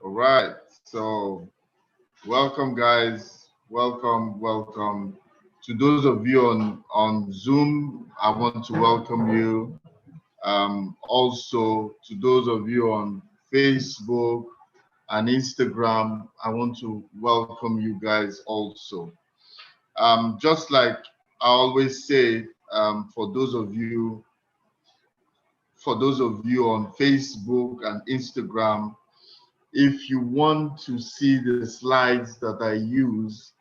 All right. So, welcome, guys. Welcome. To those of you on Zoom, I want to welcome you. Also, to those of you on Facebook and Instagram, I want to welcome you guys also. Just like I always say, for those of you on Facebook and Instagram, if you want to see the slides that I use,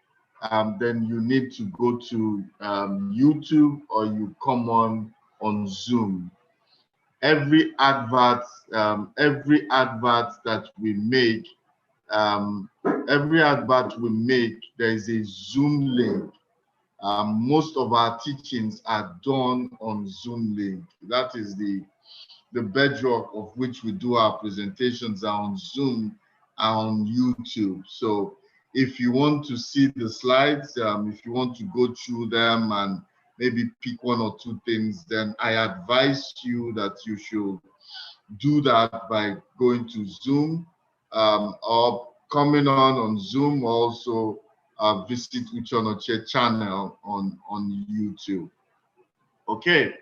then you need to go to YouTube or you come on Zoom. Every advert that we make, there is a Zoom link. Most of our teachings are done on Zoom link. That is the bedrock of which we do our presentations are on Zoom and on YouTube. So if you want to see the slides, if you want to go through them and maybe pick one or two things, then I advise you that you should do that by going to Zoom or coming on Zoom, also visit Uche Onoche channel on YouTube. Okay.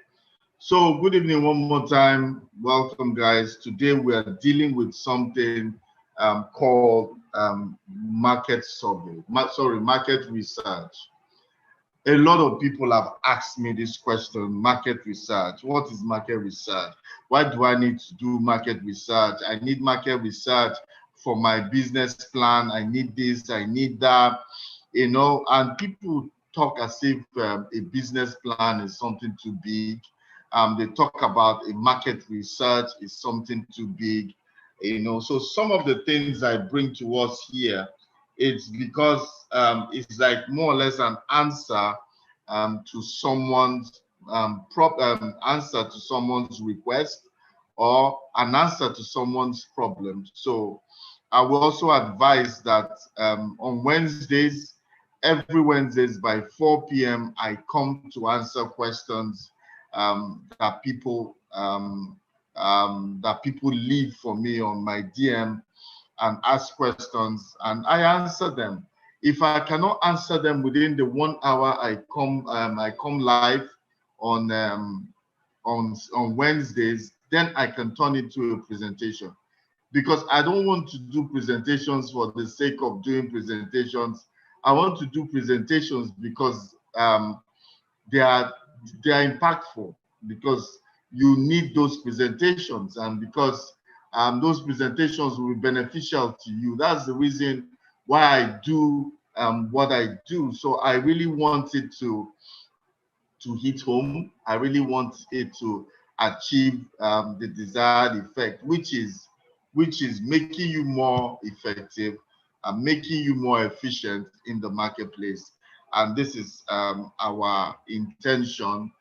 So good evening one more time. Welcome, guys. Today we are dealing with something called market survey. Market research. A lot of people have asked me this question, market research. What is market research? Why do I need to do market research? I need market research for my business plan. I need this, I need that, and people talk as if a business plan is something too big. They talk about a market research is something too big, So some of the things I bring to us here, it's because it's like more or less an answer to someone's answer to someone's request or an answer to someone's problem. So I will also advise that on Wednesdays, every Wednesdays by 4 p.m., I come to answer questions that people leave for me on my DM and ask questions, and I answer them. If I cannot answer them within the 1 hour, I come live on Wednesdays. Then I can turn it to a presentation, because I don't want to do presentations for the sake of doing presentations. I want to do presentations because they are impactful, because you need those presentations, and because those presentations will be beneficial to you. That's the reason why I do what I do. So I really want it to hit home. I really want it to achieve the desired effect, which is making you more effective and making you more efficient in the marketplace. And this is our intention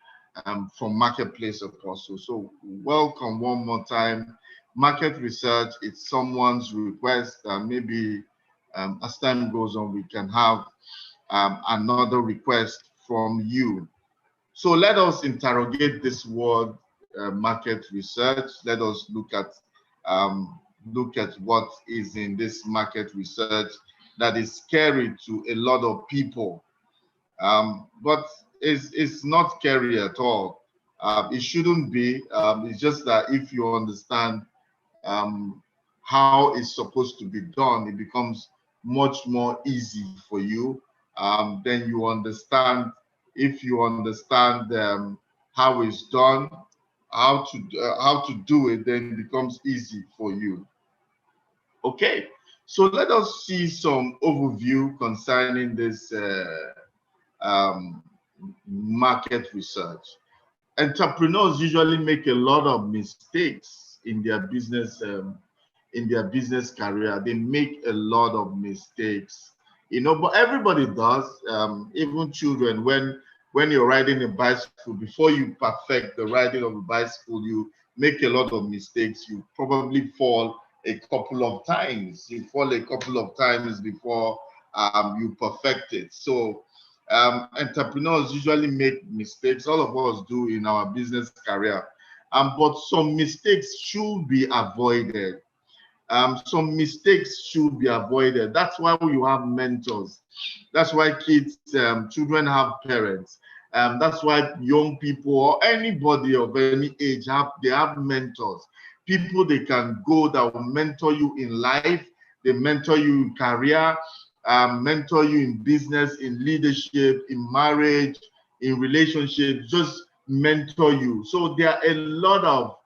from Marketplace Apostle. So welcome one more time. Market research, it's someone's request. Maybe as time goes on, we can have another request from you. So let us interrogate this word, market research. Let us look at what is in this market research that is scary to a lot of people. But it's not scary at all. It shouldn't be. It's just that if you understand how it's supposed to be done, it becomes much more easy for you. Then you understand. If you understand how it's done, how to do it, then it becomes easy for you. Okay, so let us see some overview concerning this market research. Entrepreneurs usually make a lot of mistakes in their business career. They make a lot of mistakes, but everybody does. Even children, when you're riding a bicycle, before you perfect the riding of a bicycle, you make a lot of mistakes. You probably fall a couple of times. You fall a couple of times before you perfect it. So entrepreneurs usually make mistakes. All of us do in our business career. But some mistakes should be avoided. some mistakes should be avoided. That's why you have mentors. That's why children have parents. That's why young people or anybody of any age have mentors. People they can go that will mentor you in life. They mentor you in career, mentor you in business, in leadership, in marriage, in relationships. Just mentor you. So there are a lot of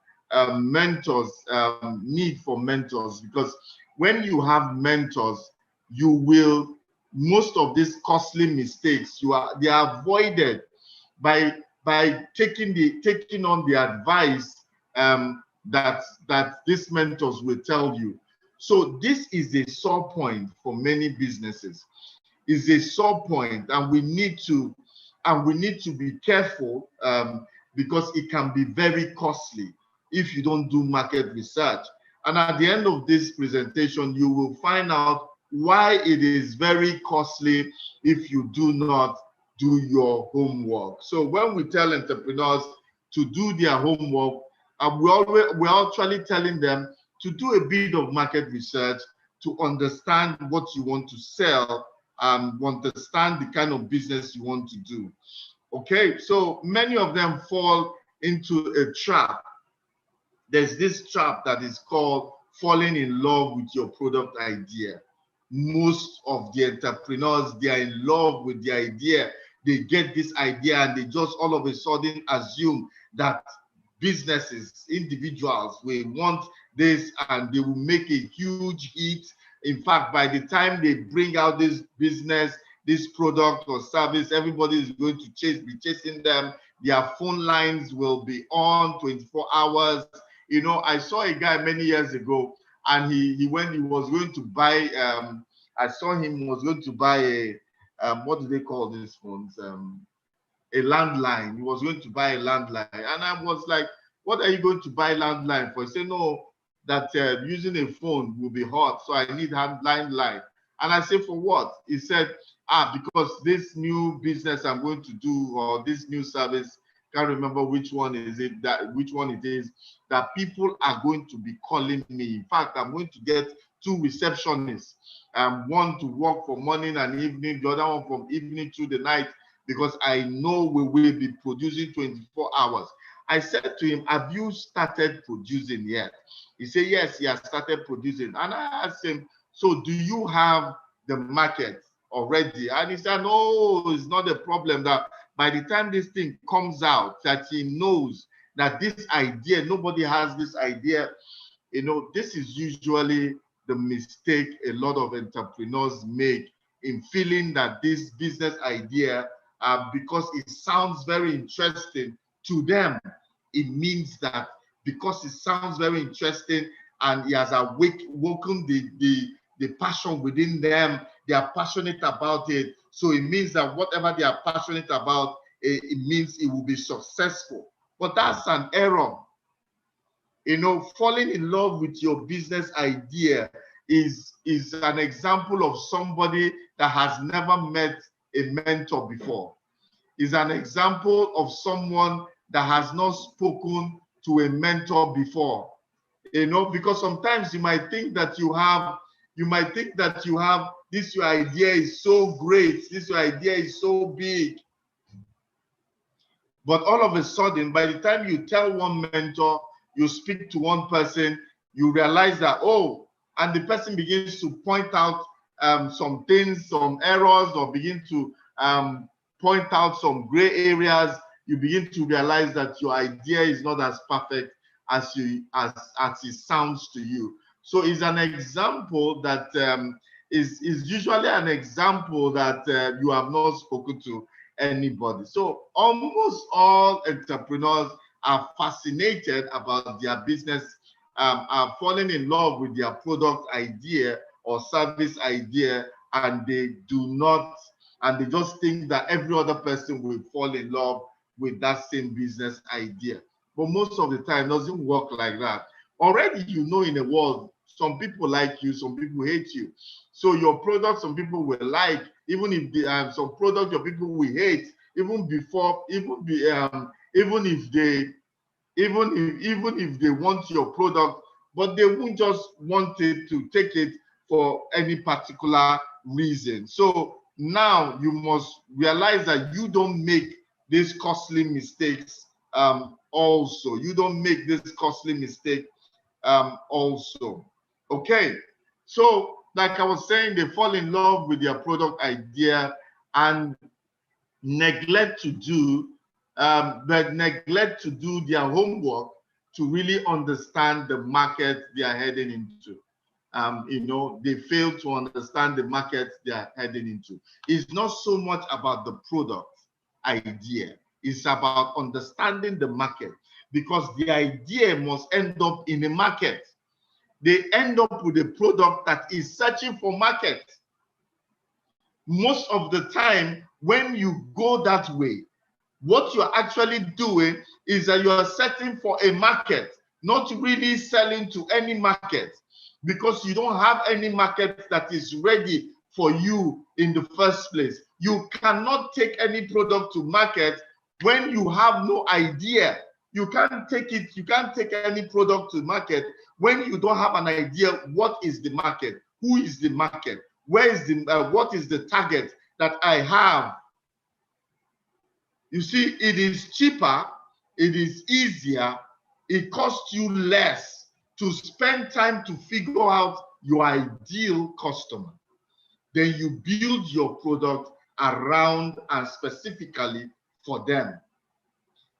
mentors, need for mentors, because when you have mentors, you will, most of these costly mistakes, they are avoided by taking on the advice that these mentors will tell you. So this is a sore point for many businesses. Is a sore point, and we need to be careful, because it can be very costly if you don't do market research. And at the end of this presentation, you will find out why it is very costly if you do not do your homework. So when we tell entrepreneurs to do their homework, we're actually telling them to do a bit of market research to understand what you want to sell, understand the kind of business you want to do. Okay, so many of them fall into a trap. There's this trap that is called falling in love with your product idea. Most of the entrepreneurs, they are in love with the idea. They get this idea and they just all of a sudden assume that businesses, individuals will want this and they will make a huge hit. In fact, by the time they bring out this business, this product or service, everybody is going to be chasing them. Their phone lines will be on 24 hours. You know, I saw a guy many years ago, and he was going to buy, I saw him was going to buy a, what do they call these phones? A landline. He was going to buy a landline. And I was like, what are you going to buy landline for? He said, no, that using a phone will be hot, so I need landline. And I said, for what? He said, because this new business I'm going to do, or this new service, can't remember which one it is, that people are going to be calling me. In fact, I'm going to get 2 receptionists, one to work from morning and evening, the other one from evening to the night, because I know we will be producing 24 hours. I said to him, have you started producing yet? He said, yes, he has started producing. And I asked him, so do you have the market already? And he said, no, it's not a problem. That by the time this thing comes out, that he knows that this idea, nobody has this idea. You know, this is usually the mistake a lot of entrepreneurs make, in feeling that this business idea, because it sounds very interesting to them, it means that because it sounds very interesting and it has awoken the passion within them, they are passionate about it. So it means that whatever they are passionate about, it means it will be successful. But that's an error. You know, falling in love with your business idea is an example of somebody that has never met a mentor before. Is an example of someone that has not spoken to a mentor before. You know, because sometimes you might think that you have this, your idea is so great, this your idea is so big. But all of a sudden, by the time you tell one mentor, you speak to one person, you realize that, oh, and the person begins to point out some things, some errors, or begin to point out some gray areas. You begin to realize that your idea is not as perfect as it sounds to you. So it's an example that is usually an example that you have not spoken to anybody. So almost all entrepreneurs are fascinated about their business, are falling in love with their product idea or service idea, and they just think that every other person will fall in love with that same business idea. But most of the time, it doesn't work like that. Already, you know, in the world, some people like you, some people hate you. So your product, some people will like, even if some product your people will hate, even if they want your product but they won't just want it to take it for any particular reason. So now you must realize that you don't make these costly mistakes also. You don't make this costly mistake also. Okay, so like I was saying, they fall in love with their product idea and neglect to do their homework to really understand the market they are heading into. They fail to understand the market they are heading into. It's not so much about the product idea. It's about understanding the market, because the idea must end up in a market. They end up with a product that is searching for market. Most of the time, when you go that way, what you're actually doing is that you are searching for a market, not really selling to any market, because you don't have any market that is ready for you in the first place. You cannot take any product to market when you have no idea. You can't take any product to market when you don't have an idea what is the market, who is the market, where is the what is the target that I have. You see, it is cheaper, it is easier, it costs you less to spend time to figure out your ideal customer. Then you build your product around and specifically for them.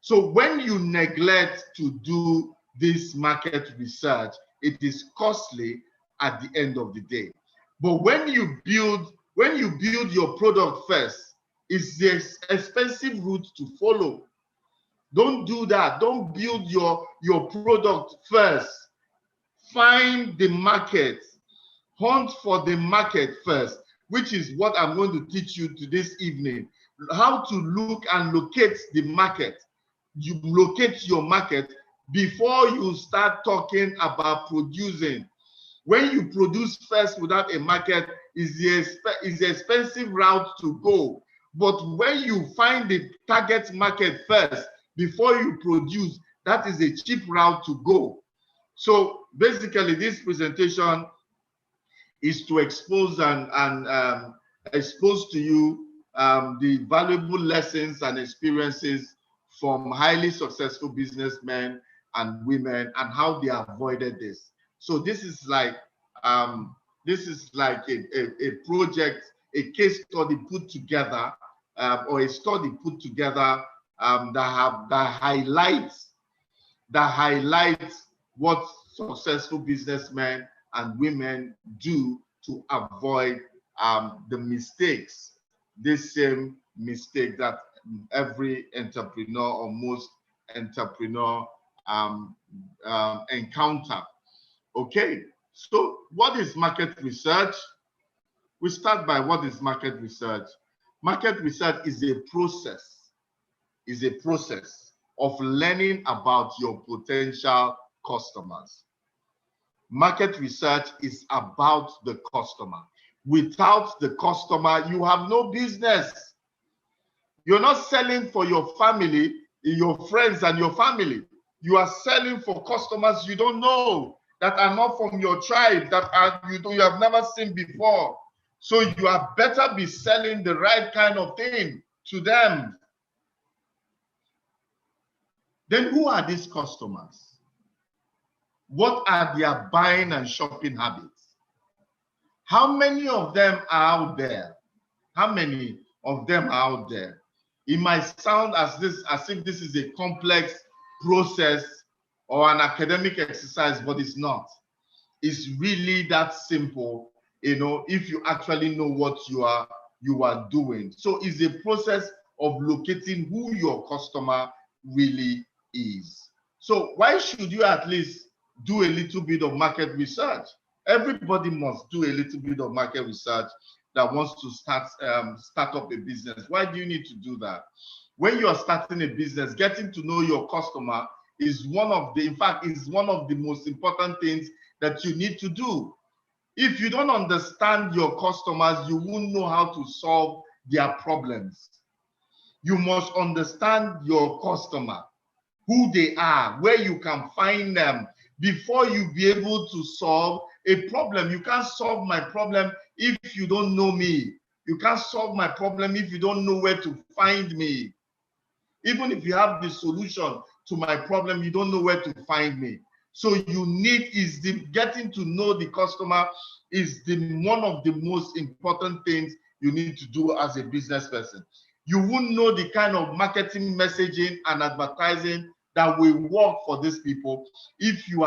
So when you neglect to do this market research, it is costly at the end of the day. But when you build your product first, it's the expensive route to follow. Don't do that. Don't build your product first. Find the market. Hunt for the market first, which is what I'm going to teach you to this evening. How to look and locate the market. You locate your market before you start talking about producing. When you produce first without a market, is the expensive route to go. But when you find the target market first before you produce, that is a cheap route to go. So basically, this presentation is to expose and expose to you the valuable lessons and experiences from highly successful businessmen and women and how they avoided this. So this is like a project, a case study put together, or a study put together that highlights what successful businessmen and women do to avoid the mistakes, this same mistake that every entrepreneur or most entrepreneur encounter. Okay, so what is market research? We start by what is market research. Market research is a process of learning about your potential customers. Market research is about the customer. Without the customer, you have no business. You're not selling for your family, your friends and your family. You are selling for customers you don't know, that are not from your tribe, that you have never seen before. So you are better be selling the right kind of thing to them. Then who are these customers? What are their buying and shopping habits? How many of them are out there? How many of them are out there? It might sound as if this is a complex process or an academic exercise, but it's not. It's really that simple, if you actually know what you are doing. So it's a process of locating who your customer really is. So why should you at least do a little bit of market research? Everybody must do a little bit of market research that wants to start up a business. Why do you need to do that? When you are starting a business, getting to know your customer is one of the most important things that you need to do. If you don't understand your customers, you won't know how to solve their problems. You must understand your customer, who they are, where you can find them, before you be able to solve a problem. You can't solve my problem if you don't know me. You can't solve my problem if you don't know where to find me. Even if you have the solution to my problem, you don't know where to find me. So you need is the getting to know the customer is the one of the most important things you need to do as a business person. You won't know the kind of marketing, messaging, and advertising that will work for these people if you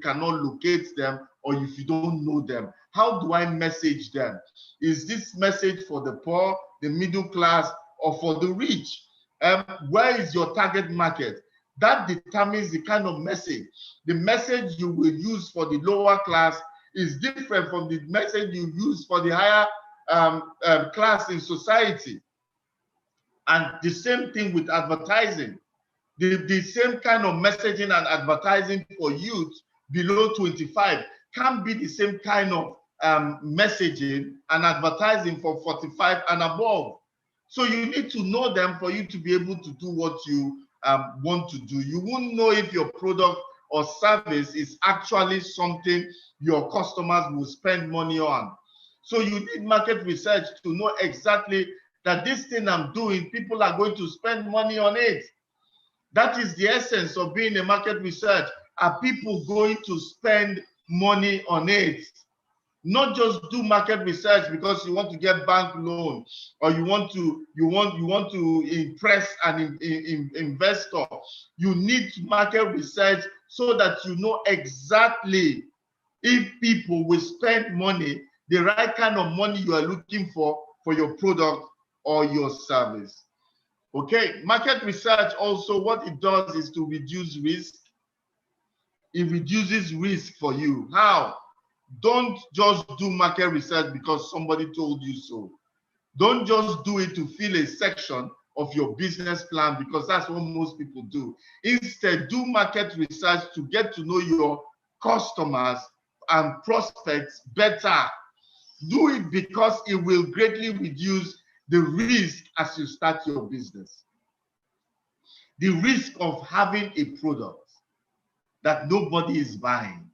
cannot locate them or if you don't know them. How do I message them? Is this message for the poor, the middle class, or for the rich? Where is your target market? That determines the kind of message. The message you will use for the lower class is different from the message you use for the higher class in society. And the same thing with advertising. The same kind of messaging and advertising for youth below 25 can't be the same kind of messaging and advertising for 45 and above. So you need to know them for you to be able to do what you want to do. You won't know if your product or service is actually something your customers will spend money on. So you need market research to know exactly that this thing I'm doing, people are going to spend money on it. That is the essence of being a market research. Are people going to spend money on it? Not just do market research because you want to get bank loan or you want to impress an investor. You need market research so that you know exactly if people will spend money, the right kind of money you are looking for your product or your service. Okay, market research also, what it does is to reduce risk. It reduces risk for you. How? Don't just do market research because somebody told you so. Don't just do it to fill a section of your business plan because that's what most people do. Instead, do market research to get to know your customers and prospects better. Do it because it will greatly reduce the risk as you start your business. The risk of having a product that nobody is buying,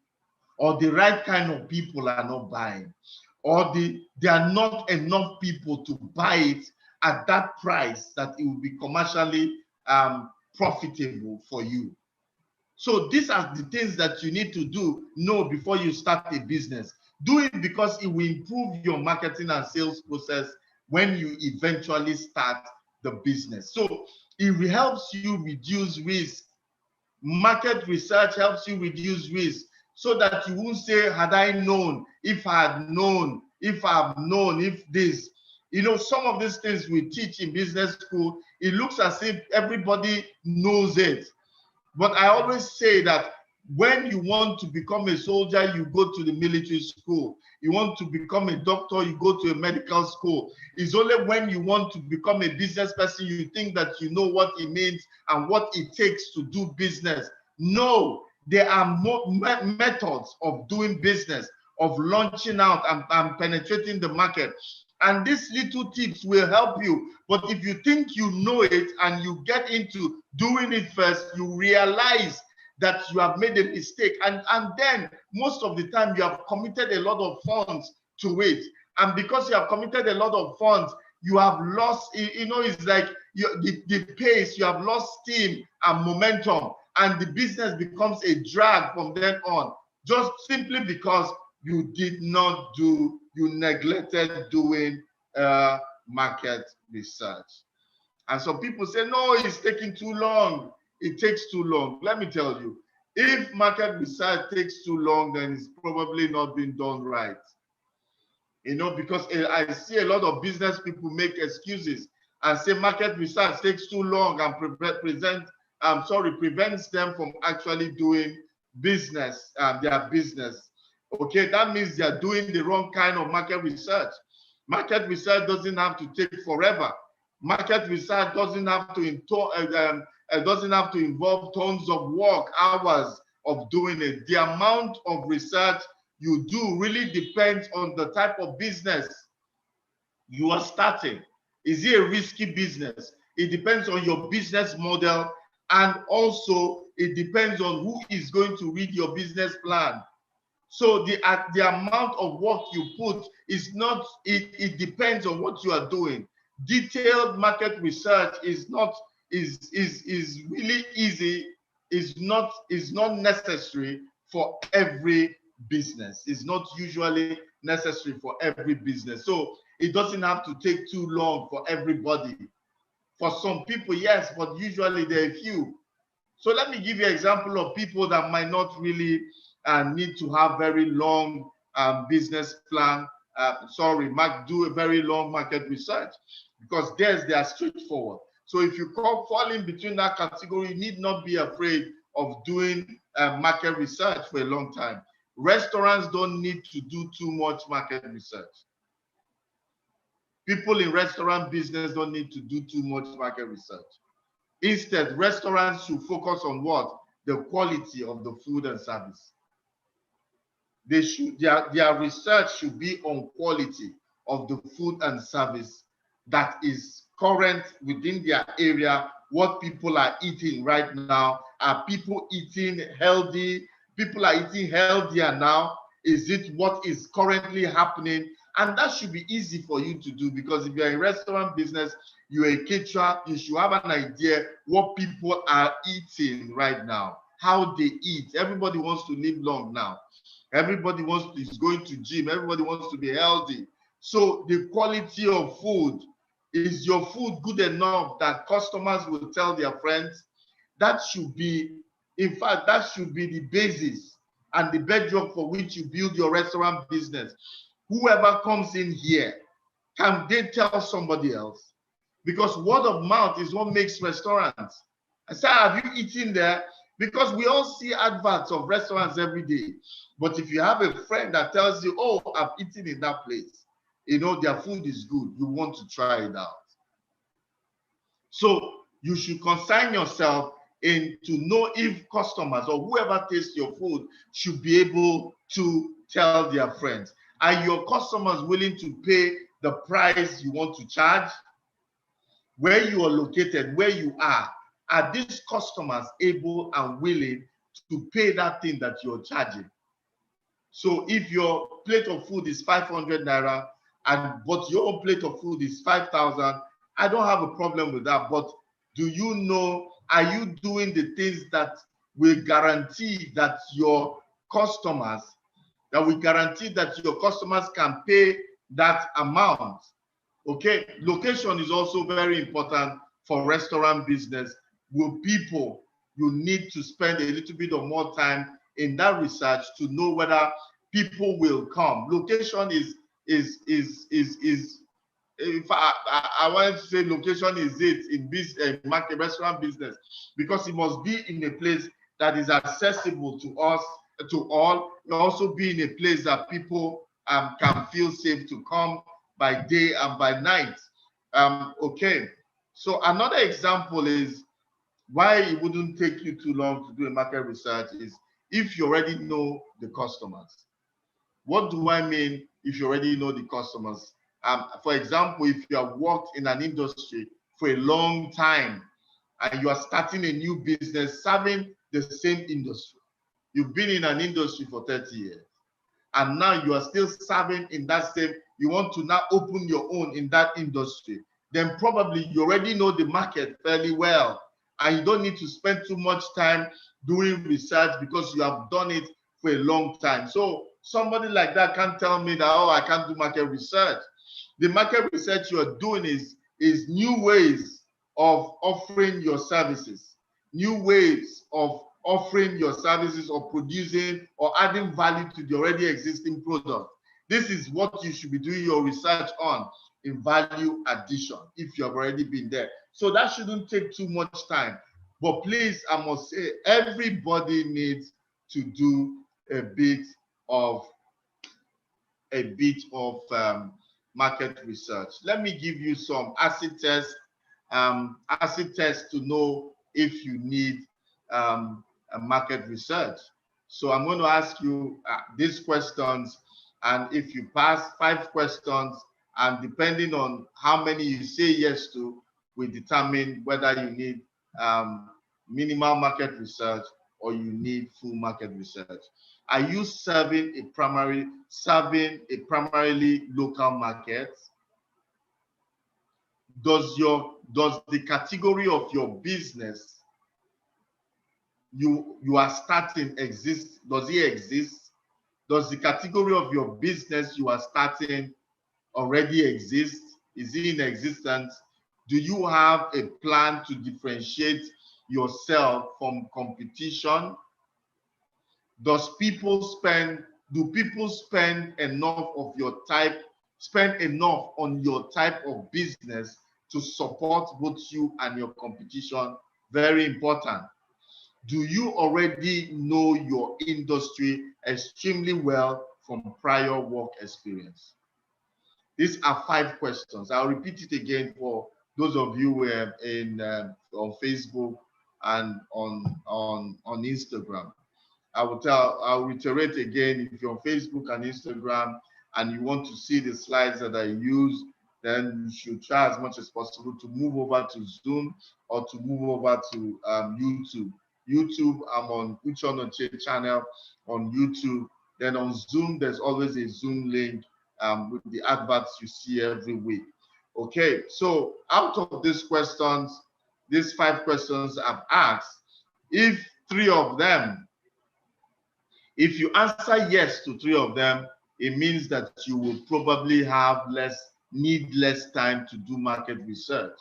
or the right kind of people are not buying, or there are not enough people to buy it at that price that it will be commercially profitable for you. So these are the things that you need to know before you start a business. Do it because it will improve your marketing and sales process when you eventually start the business. So it helps you reduce risk. Market research helps you reduce risk so that you won't say, had I known, if I had known, if I've known, if this. You know, some of these things we teach in business school, it looks as if everybody knows it. But I always say that when you want to become a soldier, you go to the military school. You want to become a doctor, you go to a medical school. It's only when you want to become a business person, you think that you know what it means and what it takes to do business. No, there are more methods of doing business, of launching out and penetrating the market. And these little tips will help you. But if you think you know it and you get into doing it first, you realize that you have made a mistake. And then most of the time you have committed a lot of funds to it. And because you have committed a lot of funds, you have lost, you know, it's like the pace, you have lost steam and momentum. And the business becomes a drag from then on, just simply because you neglected doing market research. And some people say, no, it's taking too long. It takes too long. Let me tell you, if market research takes too long, then it's probably not been done right. You know, because I see a lot of business people make excuses and say market research takes too long and prevents them from actually doing business, their business. Okay, that means they're doing the wrong kind of market research. Market research doesn't have to take forever. Market research doesn't have to involve tons of work, hours of doing it. The amount of research you do really depends on the type of business you are starting. Is it a risky business? It depends on your business model And also, it depends on who is going to read your business plan. So the amount of work you put is not, it depends on what you are doing. Detailed market research is not, is really easy, is not necessary for every business. It's not usually necessary for every business. So it doesn't have to take too long for everybody. For some people, yes, but usually there are few. So let me give you an example of people that might not really need to have very long business plan. Do a very long market research, because they are straightforward. So if you fall in between that category, you need not be afraid of doing market research for a long time. Restaurants don't need to do too much market research. People in restaurant business don't need to do too much market research. Instead, restaurants should focus on what? The quality of the food and service. They should, their research should be on quality of the food and service that is current within their area, what people are eating right now. Are people eating healthy? People are eating healthier now. Is it what is currently happening? And that should be easy for you to do, because if you're in restaurant business, you're a caterer, you should have an idea what people are eating right now, how they eat. Everybody wants to live long now. Everybody is going to gym. Everybody wants to be healthy. So the quality of food, is your food good enough that customers will tell their friends? That should be, in fact, that should be the basis and the bedrock for which you build your restaurant business. Whoever comes in here, can they tell somebody else? Because word of mouth is what makes restaurants. I said, have you eaten there? Because we all see adverts of restaurants every day. But if you have a friend that tells you, oh, I've eaten in that place, you know, their food is good, you want to try it out. So you should consign yourself in to know if customers or whoever tastes your food should be able to tell their friends. Are your customers willing to pay the price you want to charge? Where you are located, where you are these customers able and willing to pay that thing that you're charging? So if your plate of food is 500 naira, but your own plate of food is 5,000, I don't have a problem with that. But do you know, are you doing the things that will guarantee that your customers can pay that amount? Okay, location is also very important for restaurant business. With people, you need to spend a little bit of more time in that research to know whether people will come. Location is if I wanted to say location is it in business, market restaurant business, because it must be in a place that is accessible to us, to all. It also be in a place that people can feel safe to come by day and by night. Okay, so another example is why it wouldn't take you too long to do a market research is if you already know the customers. What do I mean if you already know the customers? For example, if you have worked in an industry for a long time and you are starting a new business serving the same industry, you've been in an industry for 30 years, and now you are still serving in that same, you want to now open your own in that industry, then probably you already know the market fairly well, and you don't need to spend too much time doing research because you have done it for a long time. So somebody like that can't tell me that, oh, I can't do market research. The market research you are doing is new ways of offering your services, new ways of offering your services or producing or adding value to the already existing product. This is what you should be doing your research on, in value addition, if you have already been there. So that shouldn't take too much time. But please, I must say, everybody needs to do a bit of market research. Let me give you some acid tests to know if you need a market research. So I'm going to ask you these questions, and if you pass 5 questions, and depending on how many you say yes to, we determine whether you need minimal market research, or you need full market research? Are you serving a primarily local market? Does the category of your business you are starting exist? Does it exist? Does the category of your business you are starting already exist? Is it in existence? Do you have a plan to differentiate yourself from competition? Do people spend enough of your type, spend enough on your type of business to support both you and your competition? Very important. Do you already know your industry extremely well from prior work experience? These are 5 questions. I'll repeat it again for those of you who are on Facebook and on Instagram. I'll reiterate again, if you're on Facebook and Instagram and you want to see the slides that I use, then you should try as much as possible to move over to Zoom or to move over to YouTube. YouTube, I'm on Uche Onochie channel on YouTube. Then on Zoom, there's always a Zoom link with the adverts you see every week. Okay, so out of these questions, these 5 questions I've asked, if 3 of them, if you answer yes to 3 of them, it means that you will probably need less time to do market research.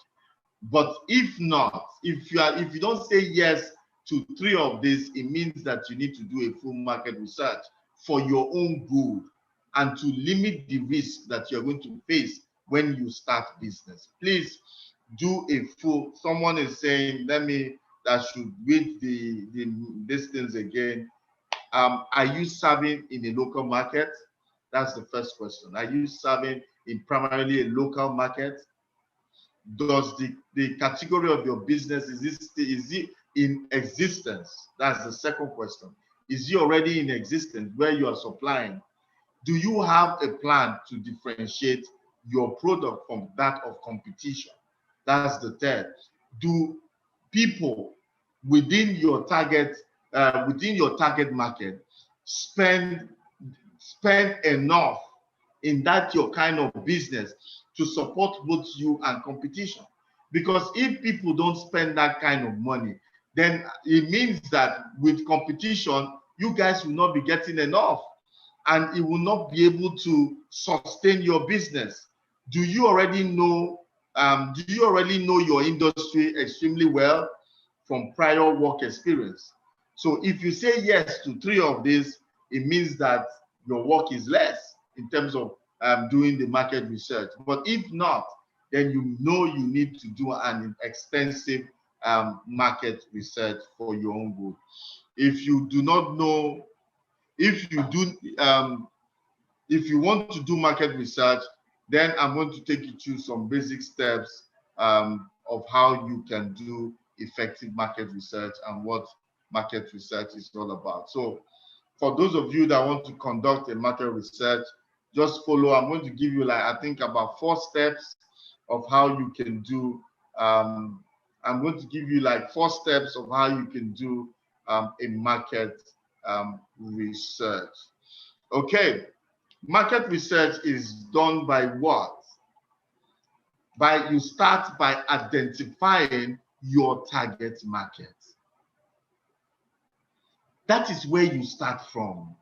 But if not, if you don't say yes to 3 of these, it means that you need to do a full market research for your own good and to limit the risk that you're going to face when you start business. Please do a full. Someone is saying, that should read these things again. Are you serving in a local market? That's the first question. Are you serving in primarily a local market? Does the category of your business, is it in existence? That's the second question. Is it already in existence where you are supplying? Do you have a plan to differentiate your product from that of competition? That's the third. Do people within your target market spend enough in that your kind of business to support both you and competition? Because if people don't spend that kind of money, then it means that with competition, you guys will not be getting enough and it will not be able to sustain your business. Do you already know your industry extremely well from prior work experience? So if you say yes to 3 of these, it means that your work is less in terms of doing the market research. But if not, then you know you need to do an extensive market research for your own good. If you do not know, if you want to do market research, then I'm going to take you through some basic steps of how you can do effective market research and what market research is all about. So for those of you that want to conduct a market research, just follow. I'm going to give you I think about 4 steps of how you can do. I'm going to give you 4 steps of how you can do a market research. Okay, market research is done by what? You start by identifying your target market. That is where you start from.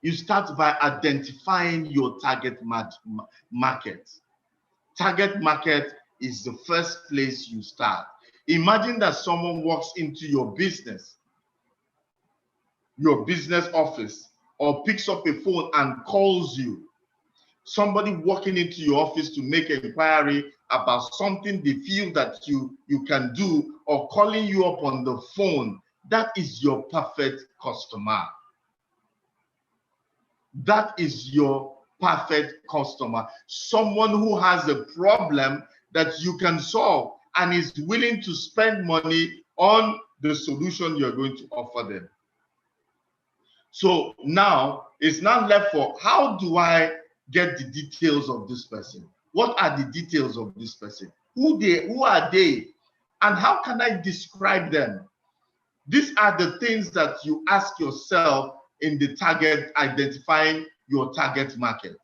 You start by identifying your target market. Target market is the first place you start. Imagine that someone walks into your business office, or picks up a phone and calls you. Somebody walking into your office to make an inquiry about something they feel that you can do, or calling you up on the phone, that is your perfect customer. That is your perfect customer. Someone who has a problem that you can solve and is willing to spend money on the solution you're going to offer them. So now it's not left for, how do I get the details of this person? What are the details of this person? Who are they? And how can I describe them? These are the things that you ask yourself in the target, identifying your target market.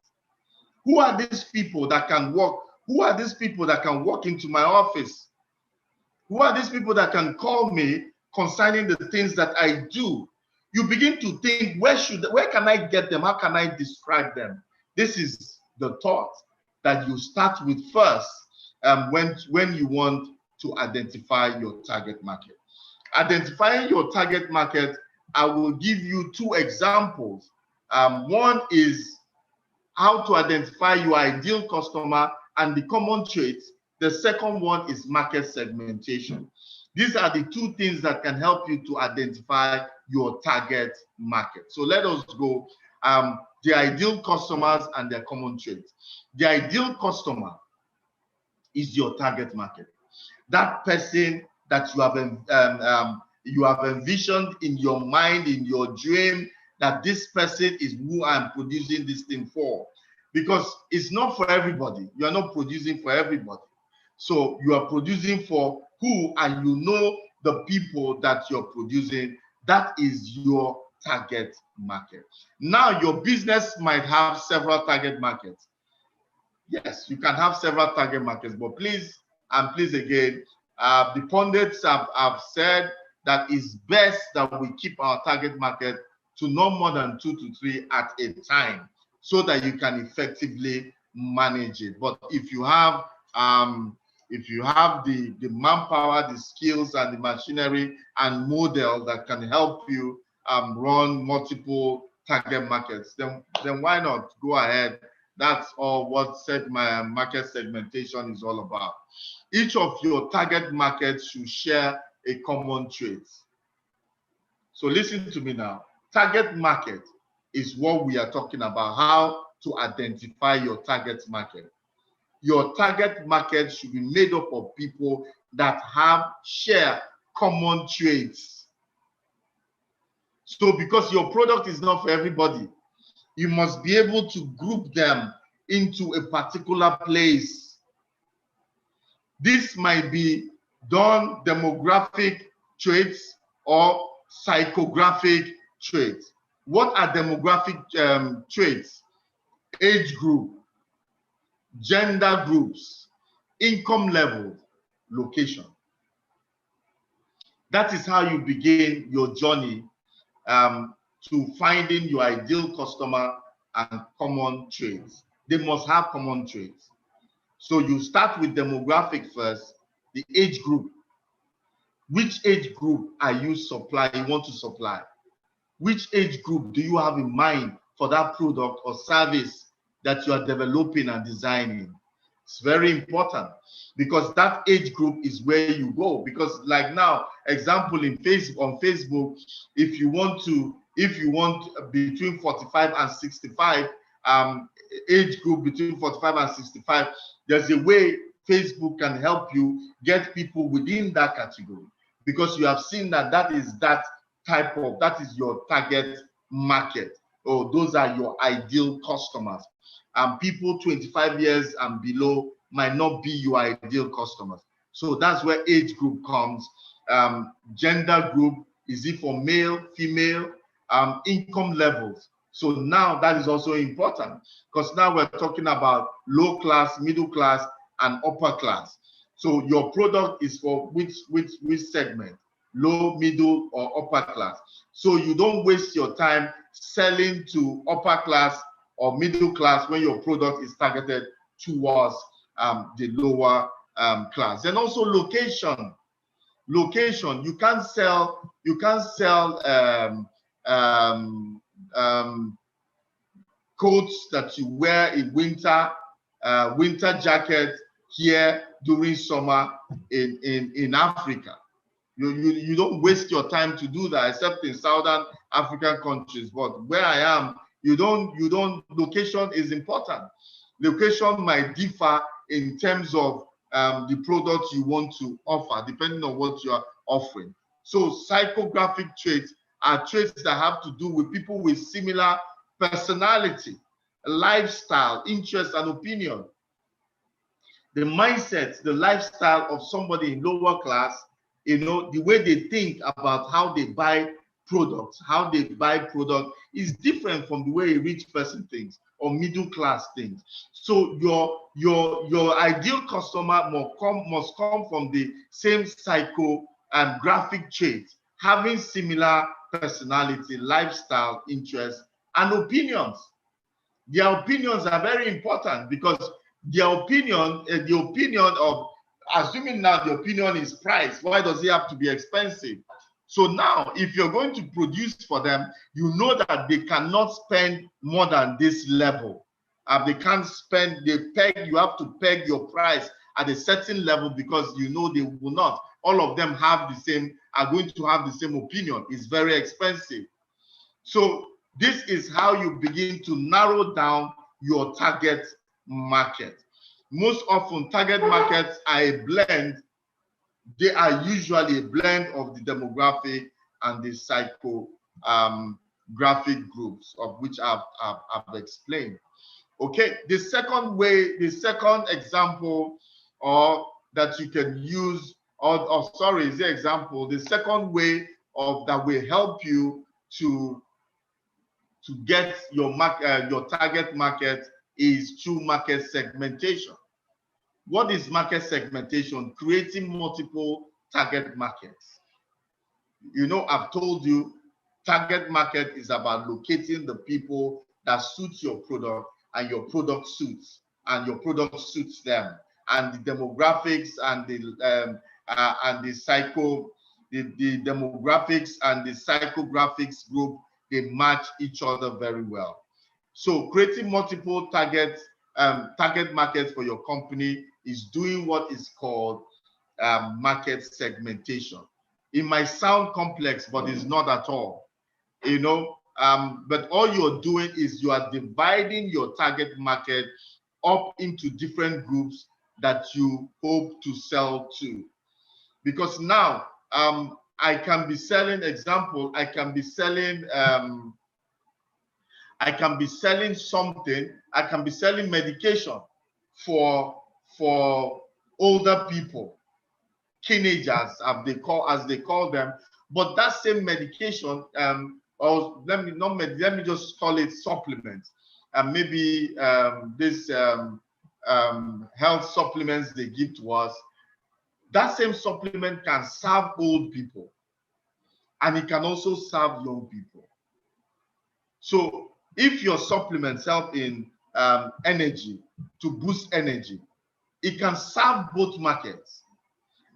Who are these people that can walk? Who are these people that can walk into my office? Who are these people that can call me concerning the things that I do? You begin to think, where can I get them? How can I describe them? This is the thought that you start with first when you want to identify your target market. Identifying your target market, I will give you two examples. One is how to identify your ideal customer and the common traits. The second one is market segmentation. These are the two things that can help you to identify your target market. So let us go. The ideal customers and their common traits. The ideal customer is your target market. That person that you have envisioned in your mind, in your dream, that this person is who I'm producing this thing for. Because it's not for everybody. You are not producing for everybody. So you are producing for who, and you know the people that you're producing. That is your target market. Now, your business might have several target markets. Yes, you can have several target markets, but please, and please again, the pundits have said that it's best that we keep our target market to no more than 2 to 3 at a time, so that you can effectively manage it. But if you have the manpower, the skills, and the machinery and model that can help you run multiple target markets, then why not go ahead? That's all what my market segmentation is all about. Each of your target markets should share a common trait. So listen to me now. Target market is what we are talking about, how to identify your target market. Your target market should be made up of people that share common traits. So because your product is not for everybody, you must be able to group them into a particular place. This might be done demographic traits or psychographic traits. What are demographic traits? Age group, gender groups, income level, location. That is how you begin your journey to finding your ideal customer and common traits. They must have common traits. So you start with demographic first, the age group. Which age group are you want to supply? Which age group do you have in mind for that product or service that you are developing and designing? It's very important, because that age group is where you go. Because like now, example on Facebook, if you want between 45 and 65, age group between 45 and 65, there's a way Facebook can help you get people within that category, because you have seen that is your target market, or those are your ideal customers. People 25 years and below might not be your ideal customers. So that's where age group comes. Gender group, is it for male, female? Income levels. So now that is also important, because now we're talking about low class, middle class, and upper class. So your product is for which segment? Low, middle, or upper class. So you don't waste your time selling to upper class or middle class when your product is targeted towards the lower class. And also location. Location. You can't sell coats that you wear in winter jacket here during summer in Africa. You don't waste your time to do that, except in Southern African countries. But where I am, location is important. Location might differ in terms of the product you want to offer, depending on what you are offering. So psychographic traits are traits that have to do with people with similar personality, lifestyle, interest, and opinion. The mindset, the lifestyle of somebody in lower class You know, the way they think about how they buy products, is different from the way a rich person thinks or middle class thinks. So your ideal customer must come from the same psycho and graphic traits, having similar personality, lifestyle, interests, and opinions. Their opinions are very important because their opinion, the opinion of, assuming now the opinion is price, why does it have to be expensive? So now, if you're going to produce for them, you know that they cannot spend more than this level. They can't spend, you have to peg your price at a certain level because you know they will not. All of them are going to have the same opinion. It's very expensive. So this is how you begin to narrow down your target market. Most often, target markets are a blend. They are usually a blend of the demographic and the psychographic groups, of which I've explained. Okay, the second example that you can use, the second way that will help you to get your target market is through market segmentation. What is market segmentation? Creating multiple target markets. You know, I've told you, target market is about locating the people that suit your product and your product suits them, and the demographics and the demographics and the psychographics group, they match each other very well. So creating multiple target markets for your company is doing what is called market segmentation. It might sound complex, but it's not at all. You know, but all you're doing is you are dividing your target market up into different groups that you hope to sell to. Because now I can be selling medication for older people, teenagers, as they call them. But that same medication, or let me just call it supplements, and maybe this health supplements they give to us. That same supplement can serve old people, and it can also serve young people. So if your supplements help in energy, to boost energy, it can serve both markets.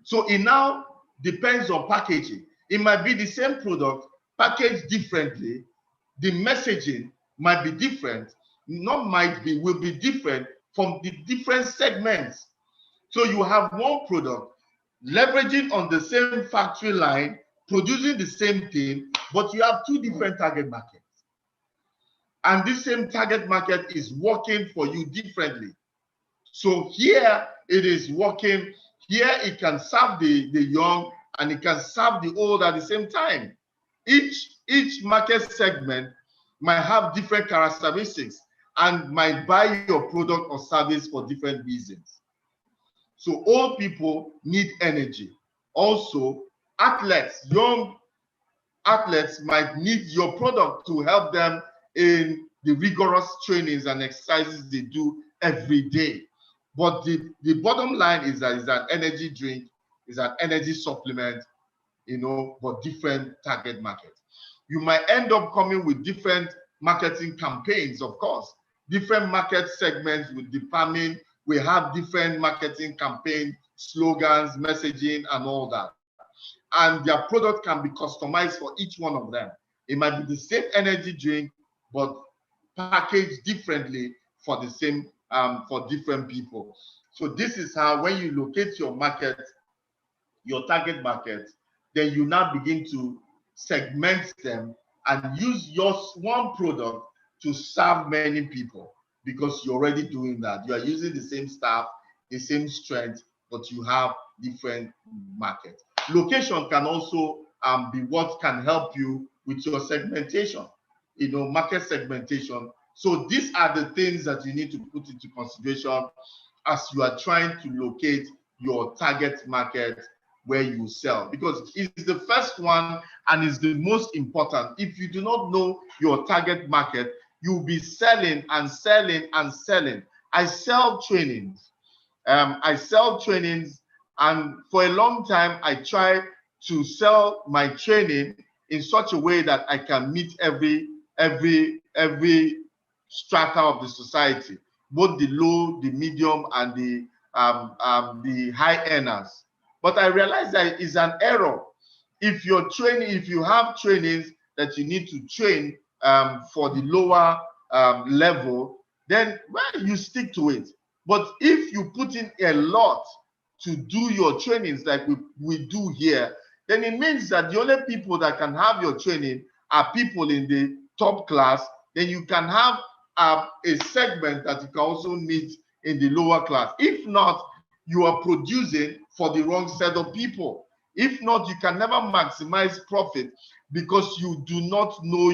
So it now depends on packaging. It might be the same product packaged differently. The messaging might be different, will be different from the different segments. So you have one product leveraging on the same factory line, producing the same thing, but you have two different target markets. And this same target market is working for you differently. So here it is working. Here it can serve the young and it can serve the old at the same time. Each market segment might have different characteristics and might buy your product or service for different reasons. So old people need energy. Also, young athletes might need your product to help them in the rigorous trainings and exercises they do every day. But the bottom line is that it's an energy drink, it's an energy supplement, you know, for different target markets. You might end up coming with different marketing campaigns, of course. Different market segments will determine, we have different marketing campaign, slogans, messaging, and all that. And their product can be customized for each one of them. It might be the same energy drink, but packaged differently for the same for different people. So this is how, when you locate your market, your target market, then you now begin to segment them and use your one product to serve many people, because you're already doing that. You are using the same staff, the same strength, but you have different markets. Location can also be what can help you with your segmentation, you know, market segmentation. So these are the things that you need to put into consideration as you are trying to locate your target market, where you sell, because it's the first one and is the most important. If you do not know your target market, you'll be selling and selling and selling. I sell trainings. And for a long time, I try to sell my training in such a way that I can meet every strata of the society, both the low, the medium, and the high earners. But I realize that it's an error. If you have trainings that you need to train for the lower level, then well, you stick to it. But if you put in a lot to do your trainings like we do here, then it means that the only people that can have your training are people in the top class. Then you can have a segment that you can also meet in the lower class. If not, you are producing for the wrong set of people. If not, you can never maximize profit because you do not know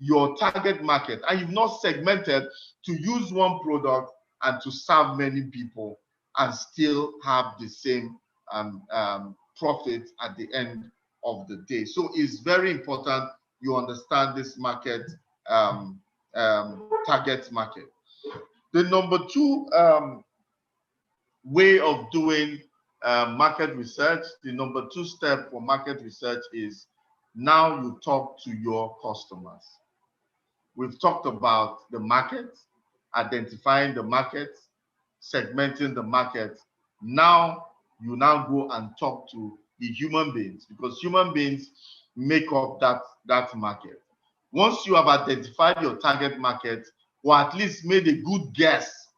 your target market and you've not segmented to use one product and to serve many people and still have the same profit at the end of the day. So it's very important you understand this market, target market. The number two way of doing market research, the number two step for market research is now you talk to your customers. We've talked about the market, identifying the market, segmenting the market. Now you go and talk to the human beings, because human beings make up that market. Once you have identified your target market, or at least made a good guess,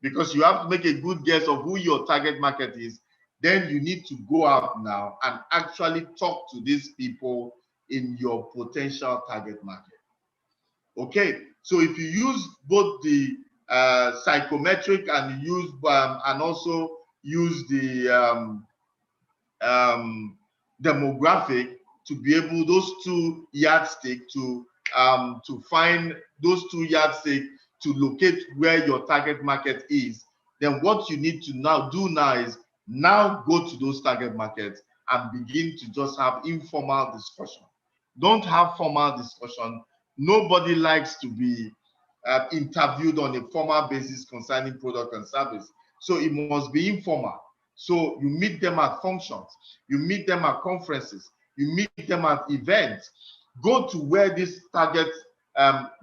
because you have to make a good guess of who your target market is, then you need to go out now and actually talk to these people in your potential target market. Okay, so if you use both the psychometric and use and also use the demographic to be able, those two yardstick to find those two yardstick to locate where your target market is, then what you need to now do is now go to those target markets and begin to just have informal discussion. Don't have formal discussion. Nobody likes to be interviewed on a formal basis concerning product and service. So it must be informal. So you meet them at functions, you meet them at conferences, you meet them at events. Go to where this target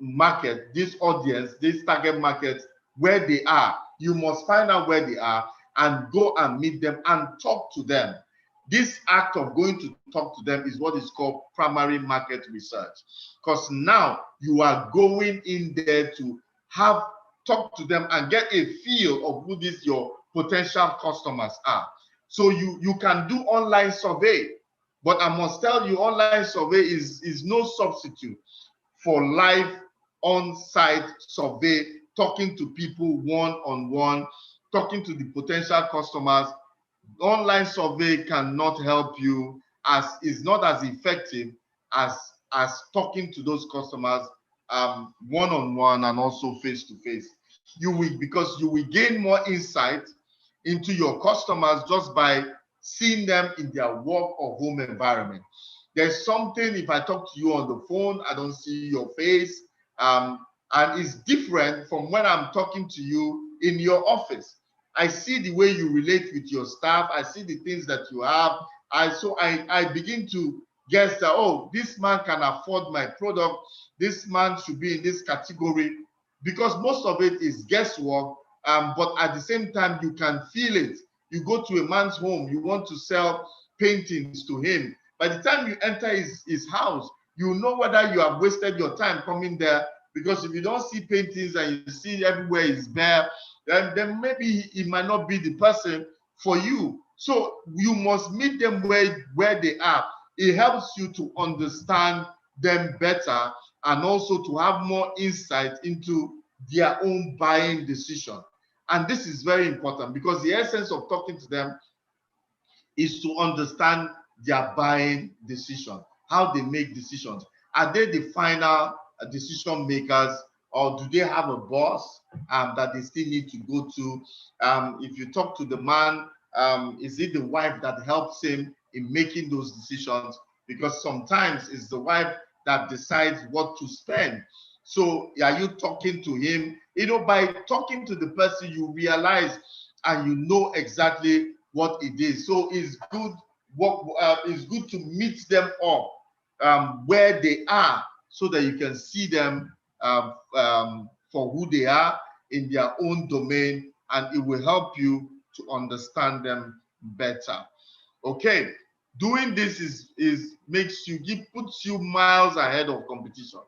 market, this audience, this target market, where they are. You must find out where they are and go and meet them and talk to them. This act of going to talk to them is what is called primary market research, because now you are going in there to talk to them and get a feel of who these your potential customers are. So you can do online survey, but I must tell you, online survey is no substitute for live on-site survey, talking to people one-on-one, talking to the potential customers. Online survey cannot help you, as is not as effective as talking to those customers one-on-one and also face-to-face. Because you will gain more insight into your customers just by seeing them in their work or home environment. There's something, if I talk to you on the phone, I don't see your face, and it's different from when I'm talking to you in your office. I see the way you relate with your staff. I see the things that you have. I begin to guess that, oh, this man can afford my product. This man should be in this category, because most of it is guesswork. But at the same time, you can feel it. You go to a man's home, you want to sell paintings to him. By the time you enter his house, you know whether you have wasted your time coming there, because if you don't see paintings and you see everywhere is bare, then maybe it might not be the person for you. So you must meet them where they are. It helps you to understand them better and also to have more insight into their own buying decision. And this is very important, because the essence of talking to them is to understand their buying decision, how they make decisions. Are they the final decision makers, or do they have a boss that they still need to go to? If you talk to the man is it the wife that helps him in making those decisions? Because sometimes it's the wife that decides what to spend. So are you talking to him? You know, by talking to the person, you realize and you know exactly what it is. So it's good. It's good to meet them up where they are, so that you can see them for who they are in their own domain, and it will help you to understand them better. Okay, doing this puts you miles ahead of competition.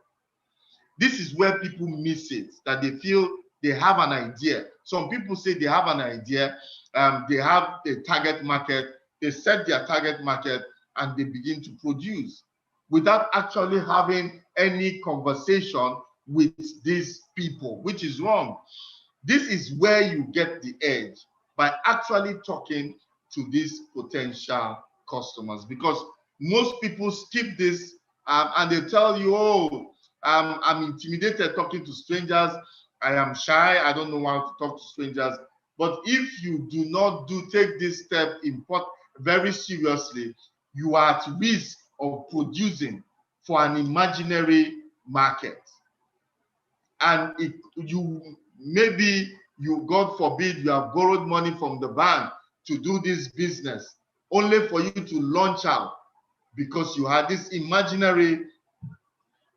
This is where people miss it, that they feel they have an idea. Some people say they have an idea, they have a target market, they set their target market, and they begin to produce without actually having any conversation with these people, which is wrong. This is where you get the edge, by actually talking to these potential customers, because most people skip this and they tell you, oh, I'm intimidated talking to strangers. I am shy. I don't know how to talk to strangers. But if you do not take this step very seriously, you are at risk of producing for an imaginary market. And maybe God forbid, you have borrowed money from the bank to do this business, only for you to launch out because you had this imaginary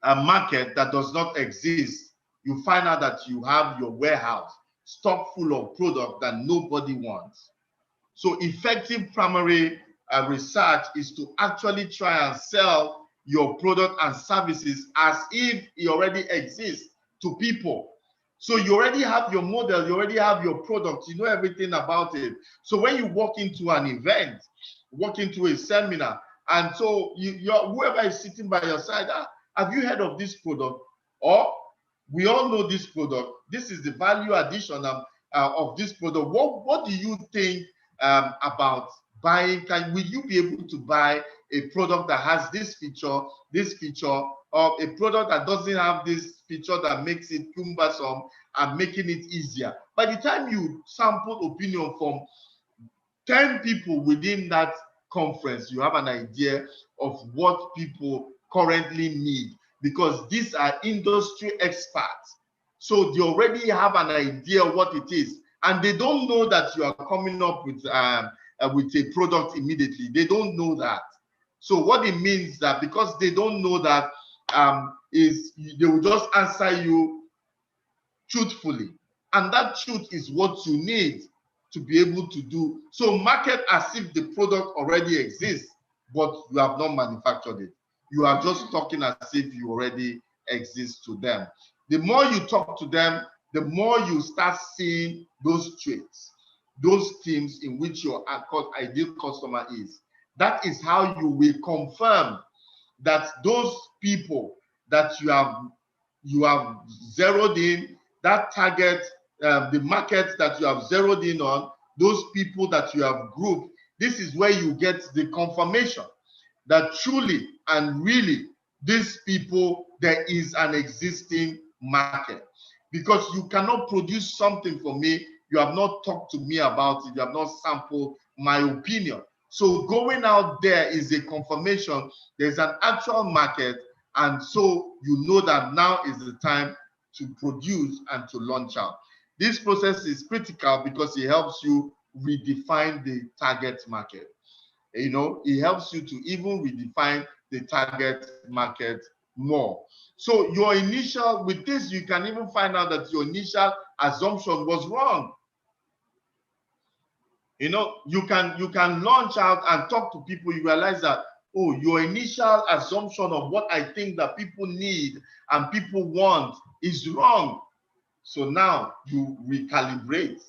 market that does not exist. You find out that you have your warehouse stocked full of product that nobody wants. So effective primary research is to actually try and sell your product and services as if it already exists to people. So you already have your model, you already have your product, you know everything about it. So when you walk into an event, walk into a seminar, and so whoever is sitting by your side, have you heard of this product? Or we all know this product. This is the value addition of this product. What do you think about buying? Will you be able to buy a product that has this feature, or a product that doesn't have this feature that makes it cumbersome and making it easier? By the time you sample opinion from 10 people within that conference, you have an idea of what people currently need, because these are industry experts. So they already have an idea what it is, and they don't know that you are coming up with a product immediately. They don't know that. So what it means that because they don't know that, is they will just answer you truthfully, and that truth is what you need to be able to do. So market as if the product already exists, but you have not manufactured it. You are just talking as if you already exist to them. The more you talk to them, the more you start seeing those traits, those themes in which your ideal customer is. That is how you will confirm that those people that you have zeroed in, that target, the market that you have zeroed in on, those people that you have grouped, this is where you get the confirmation that truly and really these people, there is an existing market. Because you cannot produce something for me, you have not talked to me about it, you have not sampled my opinion. So going out there is a confirmation there's an actual market, and so you know that now is the time to produce and to launch out. This process is critical because it helps you redefine the target market. You know, it helps you to even redefine the target market more. So with this, you can even find out that your initial assumption was wrong. You know, you can launch out and talk to people, you realize that, oh, your initial assumption of what I think that people need and people want is wrong. So now you recalibrate,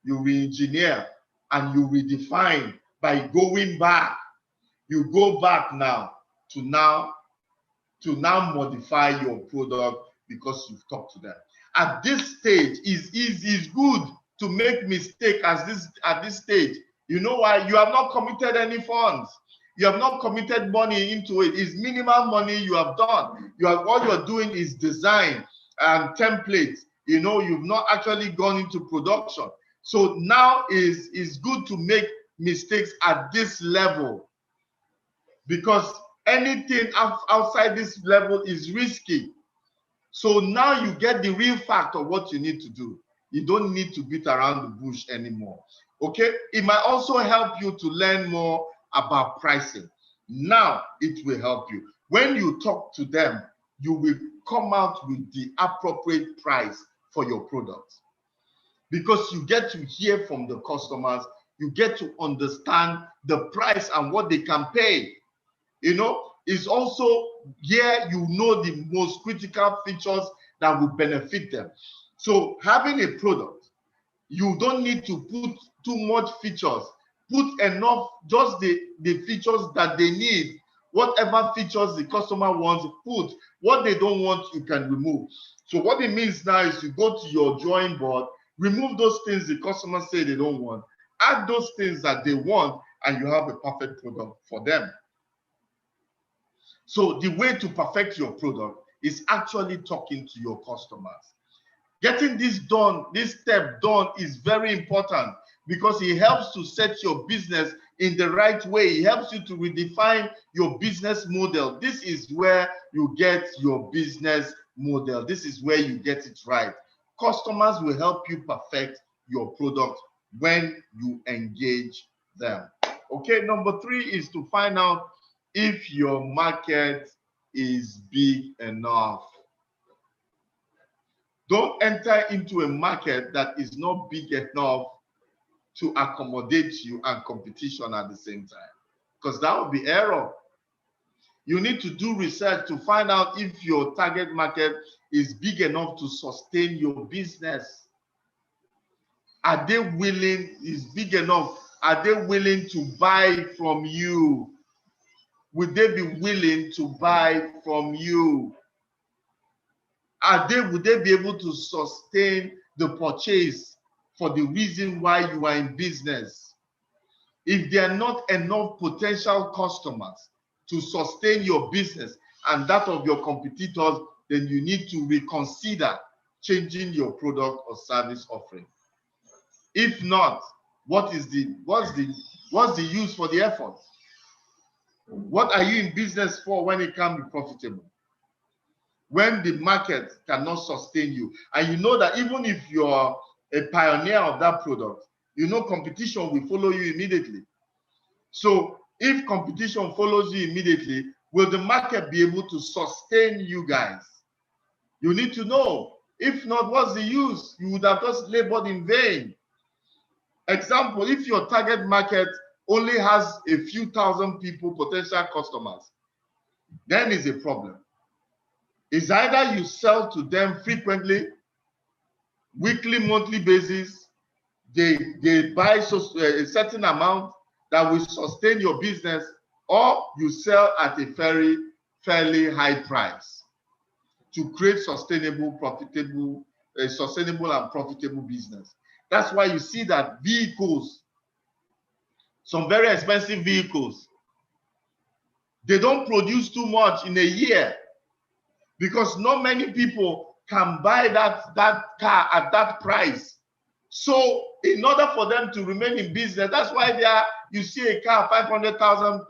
you re-engineer, and you redefine by going back. You go back now to modify your product because you've talked to them. At this stage, it's good to make mistake at this stage. You know why? You have not committed any funds. You have not committed money into it. It's minimal money you have done. All you're doing is design and templates. You know, you've not actually gone into production. So now is good to make mistakes at this level, because anything outside this level is risky. So now you get the real fact of what you need to do. You don't need to beat around the bush anymore. Okay? It might also help you to learn more about pricing. Now it will help you. When you talk to them, you will come out with the appropriate price for your product, because you get to hear from the customers, you get to understand the price and what they can pay. You know, it's also here you know the most critical features that will benefit them. So having a product, you don't need to put too much features. Put enough, just the features that they need. Whatever features the customer wants, put. What they don't want, you can remove. So what it means now is you go to your drawing board, remove those things the customers say they don't want, add those things that they want, and you have a perfect product for them. So the way to perfect your product is actually talking to your customers. Getting this done, this step done, is very important, because it helps to set your business in the right way. It helps you to redefine your business model. This is where you get your business model. This is where you get it right. Customers will help you perfect your product when you engage them. Okay, number 3 is to find out if your market is big enough. Don't enter into a market that is not big enough to accommodate you and competition at the same time, because that would be error. You need to do research to find out if your target market is big enough to sustain your business. Are they willing, is big enough? Are they willing to buy from you? Would they be willing to buy from you? Would they be able to sustain the purchase for the reason why you are in business? If there are not enough potential customers to sustain your business and that of your competitors, then you need to reconsider changing your product or service offering. If not, what's the use for the effort? What are you in business for when it can't be profitable? When the market cannot sustain you, and you know that even if you're a pioneer of that product, you know competition will follow you immediately. So if competition follows you immediately, will the market be able to sustain you guys? You need to know. If not, what's the use? You would have just labored in vain. Example, if your target market only has a few thousand people, potential customers, then it's a problem. It's either you sell to them frequently, weekly, monthly basis, they buy a certain amount that will sustain your business, or you sell at a fairly high price to create sustainable and profitable business. That's why you see that vehicles, some very expensive vehicles, they don't produce too much in a year, because not many people can buy that car at that price. So in order for them to remain in business, that's why you see a car, $500,000,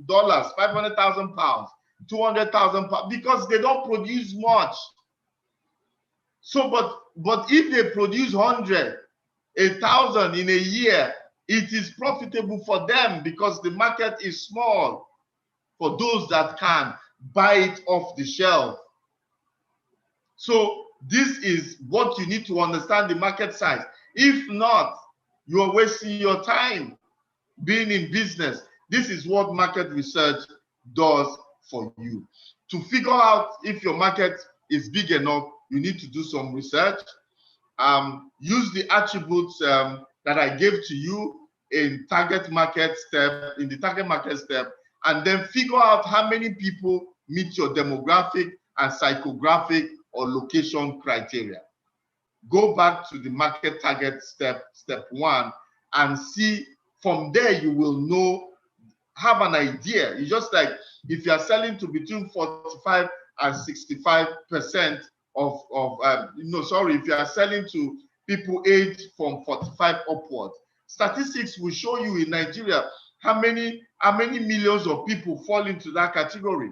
£500,000, £200,000, because they don't produce much. So, but if they produce 100, 1,000 in a year, it is profitable for them, because the market is small for those that can buy it off the shelf. So this is what you need to understand, the market size. If not, you are wasting your time being in business. This is what market research does for you. To figure out if your market is big enough, you need to do some research. Use the attributes that I gave to you in target market step, and then figure out how many people meet your demographic and psychographic or location criteria. Go back to the market target step 1, and see. From there you will know, have an idea. It's just like if you are selling to between 45 and 65% if you are selling to people aged from 45 upwards, Statistics will show you in Nigeria how many millions of people fall into that category.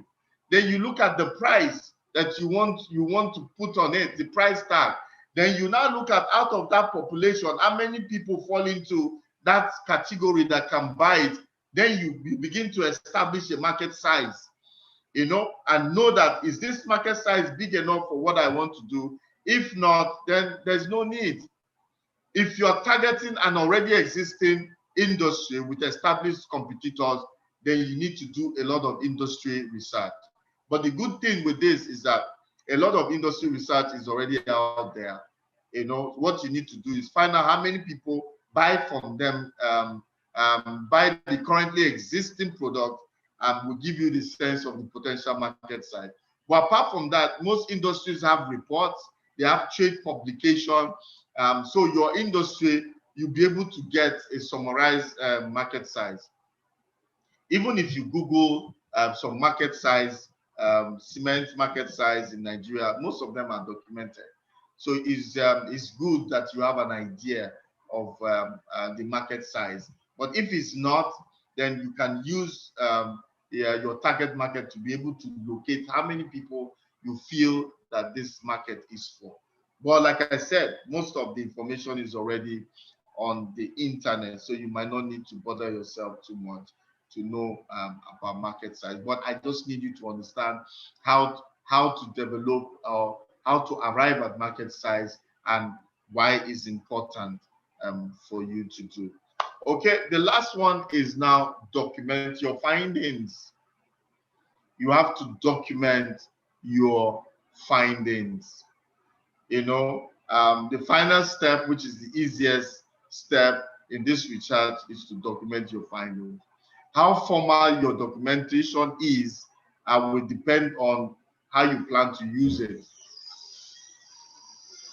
Then you look at the price that you want to put on it, the price tag. Then you now look at, out of that population, how many people fall into that category that can buy it. Then you begin to establish a market size, you know, and know that, is this market size big enough for what I want to do? If not, then there's no need. If you're targeting an already existing industry with established competitors, then you need to do a lot of industry research. But the good thing with this is that a lot of industry research is already out there. You know, what you need to do is find out how many people buy from them, buy the currently existing product, and will give you the sense of the potential market size. But apart from that, most industries have reports, they have trade publication. So your industry, you'll be able to get a summarized market size. Even if you Google some market size, cement market size in Nigeria, most of them are documented. So it's good that you have an idea of the market size. But if it's not, then you can use your target market to be able to locate how many people you feel that this market is for. But like I said, most of the information is already on the internet, so you might not need to bother yourself too much to know about market size. But I just need you to understand how to develop or how to arrive at market size and why it's important for you to do. Okay, the last one is now document your findings. You have to document your findings. You know, the final step, which is the easiest step in this research, is to document your findings. How formal your documentation is will depend on how you plan to use it.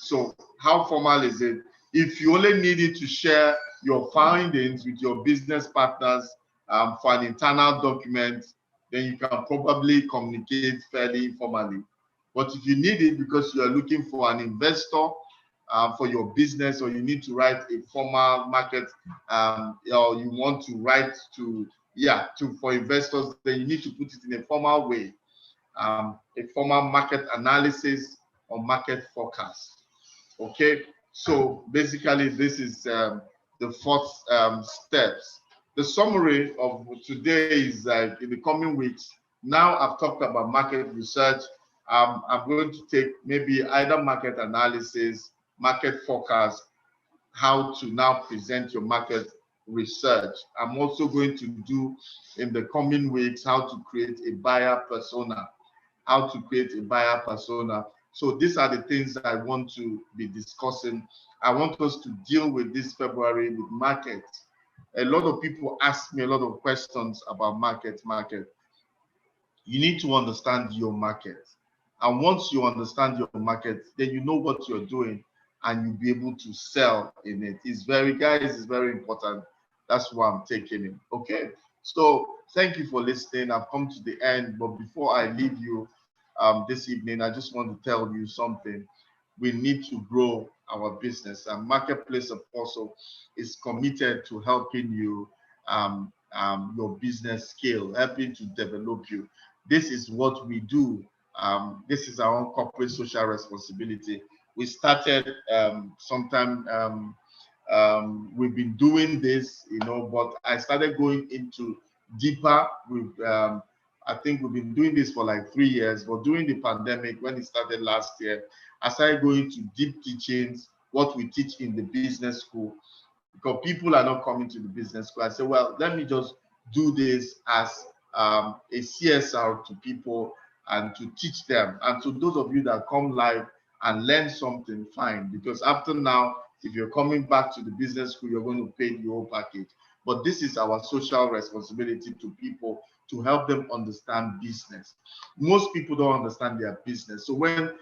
So how formal is it? If you only needed to share your findings with your business partners for an internal document, then you can probably communicate fairly informally. But if you need it because you are looking for an investor for your business, or you need to write a formal market, or you want to write for investors, then you need to put it in a formal way, a formal market analysis or market forecast. Okay, so basically this is the fourth steps. The summary of today is in the coming weeks. Now I've talked about market research. I'm going to take maybe either market analysis, market forecast, how to now present your market research. I'm also going to do in the coming weeks how to create a buyer persona, So these are the things I want to be discussing. I want us to deal with this February with market. A lot of people ask me a lot of questions about market. You need to understand your market. And once you understand your market, then you know what you're doing and you'll be able to sell in it. It's very important. That's why I'm taking it. Okay. So thank you for listening. I've come to the end, but before I leave you this evening, I just want to tell you something. We need to grow our business, and Marketplace Apostle is committed to helping you your business scale, helping to develop you. This is what we do. This is our own corporate social responsibility. We started sometime, we've been doing this, but I started going into deeper with, I think we've been doing this for like 3 years, but during the pandemic, when it started last year, I started going to deep teachings, what we teach in the business school, because people are not coming to the business school. I said, well, let me just do this as a CSR to people and to teach them. And to those of you that come live and learn something, fine, because after now, if you're coming back to the business school, you're going to pay the whole package. But this is our social responsibility to people, to help them understand business. Most people don't understand their business. So when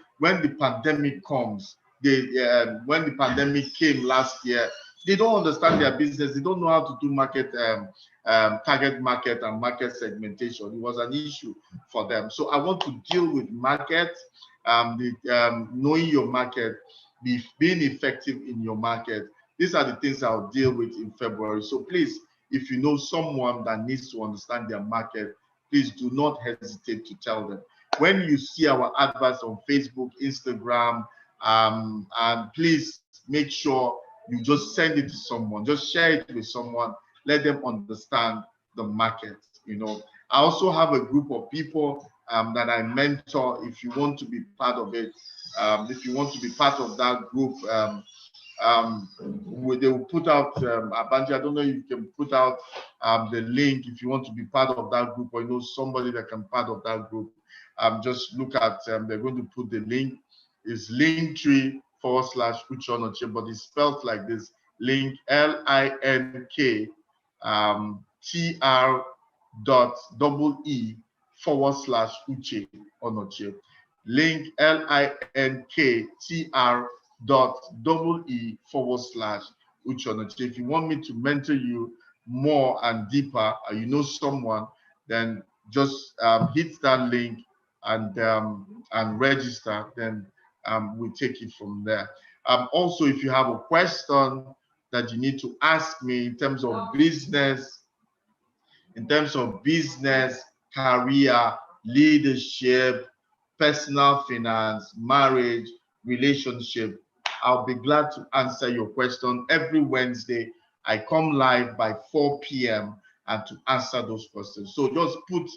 the pandemic comes, when the pandemic came last year, they don't understand their business. They don't know how to do market, target market and market segmentation. It was an issue for them. So I want to deal with market, knowing your market, being effective in your market, These are the things I'll deal with in February. So please, if you know someone that needs to understand their market, please do not hesitate to tell them. When you see our adverts on Facebook, Instagram, and please make sure you just send it to someone, just share it with someone, let them understand the market. I also have a group of people that I mentor. If you want to be part of it, if you want to be part of that group, they will put out Abanji, I don't know if you can put out the link if you want to be part of that group, or somebody that can part of that group. Just look at they're going to put the link. Is Linktree /Uche Onochie, but it's spelled like this: link LINK TR.EE /Uche Onochie. Link LINK TR.EE /Uche Onochie. If you want me to mentor you more and deeper, you know someone, then just hit that link and register. Then we take it from there. Also, if you have a question that you need to ask me in terms of business, career, leadership, personal finance, marriage, relationship, I'll be glad to answer your question. Every Wednesday, I come live by 4 p.m. and to answer those questions. So just put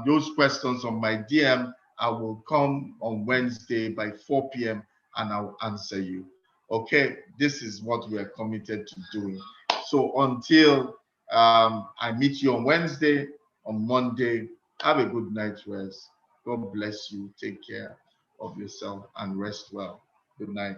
those questions on my DM. I will come on Wednesday by 4 p.m. and I'll answer you. Okay, this is what we are committed to doing. So until I meet you on Wednesday, on Monday, have a good night's rest. God bless you. Take care of yourself and rest well. Good night.